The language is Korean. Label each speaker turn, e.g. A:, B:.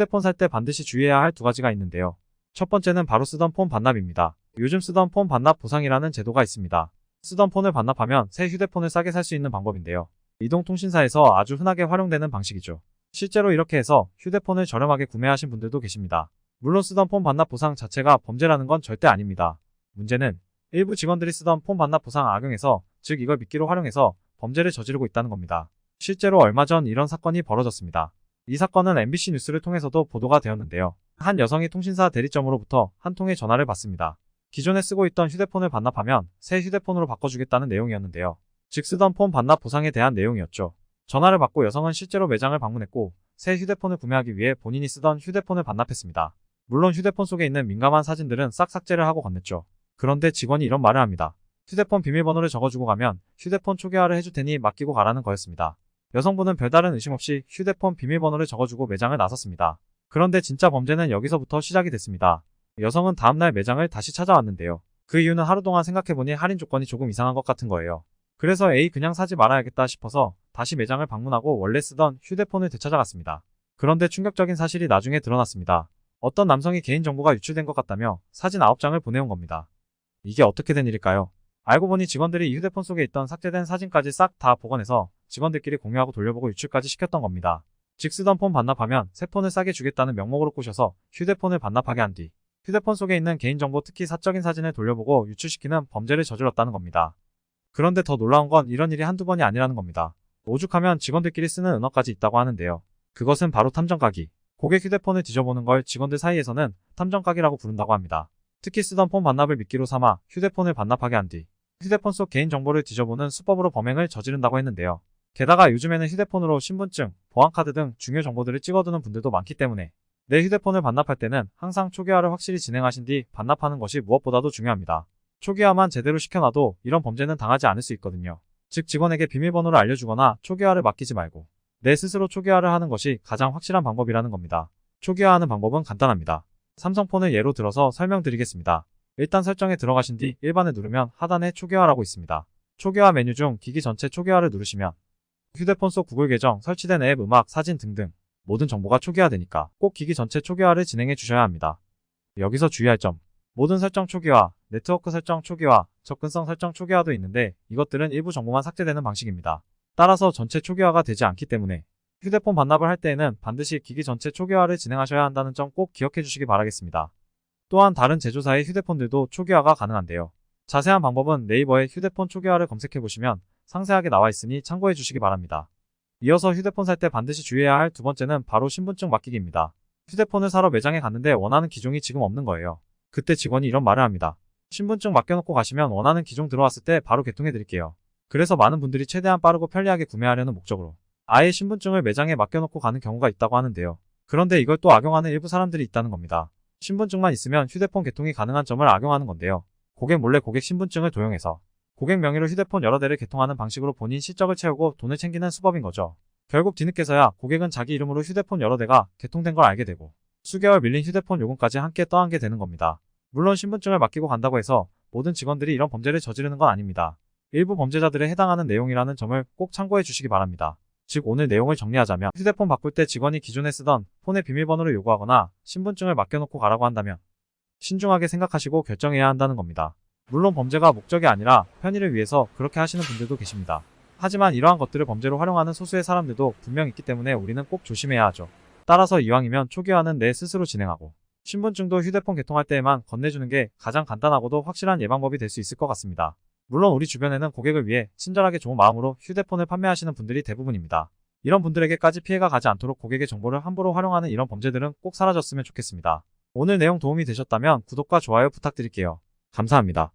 A: 휴대폰 살 때 반드시 주의해야 할 두 가지가 있는데요. 첫 번째는 바로 쓰던 폰 반납입니다. 요즘 쓰던 폰 반납 보상이라는 제도가 있습니다. 쓰던 폰을 반납하면 새 휴대폰을 싸게 살 수 있는 방법인데요. 이동통신사에서 아주 흔하게 활용되는 방식이죠. 실제로 이렇게 해서 휴대폰을 저렴하게 구매하신 분들도 계십니다. 물론 쓰던 폰 반납 보상 자체가 범죄라는 건 절대 아닙니다. 문제는 일부 직원들이 쓰던 폰 반납 보상 악용해서, 즉 이걸 미끼로 활용해서 범죄를 저지르고 있다는 겁니다. 실제로 얼마 전 이런 사건이 벌어졌습니다. 이 사건은 MBC 뉴스를 통해서도 보도가 되었는데요. 한 여성이 통신사 대리점으로부터 한 통의 전화를 받습니다. 기존에 쓰고 있던 휴대폰을 반납하면 새 휴대폰으로 바꿔주겠다는 내용이었는데요. 즉 쓰던 폰 반납 보상에 대한 내용이었죠. 전화를 받고 여성은 실제로 매장을 방문했고 새 휴대폰을 구매하기 위해 본인이 쓰던 휴대폰을 반납했습니다. 물론 휴대폰 속에 있는 민감한 사진들은 싹 삭제를 하고 건넸죠. 그런데 직원이 이런 말을 합니다. 휴대폰 비밀번호를 적어주고 가면 휴대폰 초기화를 해줄 테니 맡기고 가라는 거였습니다. 여성분은 별다른 의심 없이 휴대폰 비밀번호를 적어주고 매장을 나섰습니다. 그런데 진짜 범죄는 여기서부터 시작이 됐습니다. 여성은 다음날 매장을 다시 찾아왔는데요. 그 이유는 하루 동안 생각해보니 할인 조건이 조금 이상한 것 같은 거예요. 그래서 에이 그냥 사지 말아야겠다 싶어서 다시 매장을 방문하고 원래 쓰던 휴대폰을 되찾아갔습니다. 그런데 충격적인 사실이 나중에 드러났습니다. 어떤 남성이 개인정보가 유출된 것 같다며 사진 9장을 보내온 겁니다. 이게 어떻게 된 일일까요? 알고 보니 직원들이 이 휴대폰 속에 있던 삭제된 사진까지 싹 다 복원해서 직원들끼리 공유하고 돌려보고 유출까지 시켰던 겁니다. 즉 쓰던 폰 반납하면 새 폰을 싸게 주겠다는 명목으로 꼬셔서 휴대폰을 반납하게 한 뒤 휴대폰 속에 있는 개인정보 특히 사적인 사진을 돌려보고 유출시키는 범죄를 저질렀다는 겁니다. 그런데 더 놀라운 건 이런 일이 한두 번이 아니라는 겁니다. 오죽하면 직원들끼리 쓰는 은어까지 있다고 하는데요. 그것은 바로 탐정가기. 고객 휴대폰을 뒤져보는 걸 직원들 사이에서는 탐정가기라고 부른다고 합니다. 특히 쓰던 폰 반납을 미끼로 삼아 휴대폰을 반납하게 한 뒤 휴대폰 속 개인정보를 뒤져보는 수법으로 범행을 저지른다고 했는데요. 게다가 요즘에는 휴대폰으로 신분증, 보안카드 등 중요 정보들을 찍어두는 분들도 많기 때문에 내 휴대폰을 반납할 때는 항상 초기화를 확실히 진행하신 뒤 반납하는 것이 무엇보다도 중요합니다. 초기화만 제대로 시켜놔도 이런 범죄는 당하지 않을 수 있거든요. 즉 직원에게 비밀번호를 알려주거나 초기화를 맡기지 말고 내 스스로 초기화를 하는 것이 가장 확실한 방법이라는 겁니다. 초기화하는 방법은 간단합니다. 삼성폰을 예로 들어서 설명드리겠습니다. 일단 설정에 들어가신 뒤 일반을 누르면 하단에 초기화라고 있습니다. 초기화 메뉴 중 기기 전체 초기화를 누르시면 휴대폰 속 구글 계정, 설치된 앱, 음악, 사진 등등 모든 정보가 초기화되니까 꼭 기기 전체 초기화를 진행해 주셔야 합니다. 여기서 주의할 점, 모든 설정 초기화, 네트워크 설정 초기화, 접근성 설정 초기화도 있는데 이것들은 일부 정보만 삭제되는 방식입니다. 따라서 전체 초기화가 되지 않기 때문에 휴대폰 반납을 할 때에는 반드시 기기 전체 초기화를 진행하셔야 한다는 점 꼭 기억해 주시기 바라겠습니다. 또한 다른 제조사의 휴대폰들도 초기화가 가능한데요. 자세한 방법은 네이버에 휴대폰 초기화를 검색해 보시면 상세하게 나와 있으니 참고해 주시기 바랍니다. 이어서 휴대폰 살 때 반드시 주의해야 할 두 번째는 바로 신분증 맡기기입니다. 휴대폰을 사러 매장에 갔는데 원하는 기종이 지금 없는 거예요. 그때 직원이 이런 말을 합니다. 신분증 맡겨놓고 가시면 원하는 기종 들어왔을 때 바로 개통해 드릴게요. 그래서 많은 분들이 최대한 빠르고 편리하게 구매하려는 목적으로 아예 신분증을 매장에 맡겨놓고 가는 경우가 있다고 하는데요. 그런데 이걸 또 악용하는 일부 사람들이 있다는 겁니다. 신분증만 있으면 휴대폰 개통이 가능한 점을 악용하는 건데요. 고객 몰래 고객 신분증을 도용해서 고객 명의로 휴대폰 여러 대를 개통하는 방식으로 본인 실적을 채우고 돈을 챙기는 수법인 거죠. 결국 뒤늦게서야 고객은 자기 이름으로 휴대폰 여러 대가 개통된 걸 알게 되고 수개월 밀린 휴대폰 요금까지 함께 떠안게 되는 겁니다. 물론 신분증을 맡기고 간다고 해서 모든 직원들이 이런 범죄를 저지르는 건 아닙니다. 일부 범죄자들에 해당하는 내용이라는 점을 꼭 참고해 주시기 바랍니다. 즉 오늘 내용을 정리하자면 휴대폰 바꿀 때 직원이 기존에 쓰던 폰의 비밀번호를 요구하거나 신분증을 맡겨놓고 가라고 한다면 신중하게 생각하시고 결정해야 한다는 겁니다. 물론 범죄가 목적이 아니라 편의를 위해서 그렇게 하시는 분들도 계십니다. 하지만 이러한 것들을 범죄로 활용하는 소수의 사람들도 분명 있기 때문에 우리는 꼭 조심해야 하죠. 따라서 이왕이면 초기화는 내 스스로 진행하고 신분증도 휴대폰 개통할 때에만 건네주는 게 가장 간단하고도 확실한 예방법이 될 수 있을 것 같습니다. 물론 우리 주변에는 고객을 위해 친절하게 좋은 마음으로 휴대폰을 판매하시는 분들이 대부분입니다. 이런 분들에게까지 피해가 가지 않도록 고객의 정보를 함부로 활용하는 이런 범죄들은 꼭 사라졌으면 좋겠습니다. 오늘 내용 도움이 되셨다면 구독과 좋아요 부탁드릴게요. 감사합니다.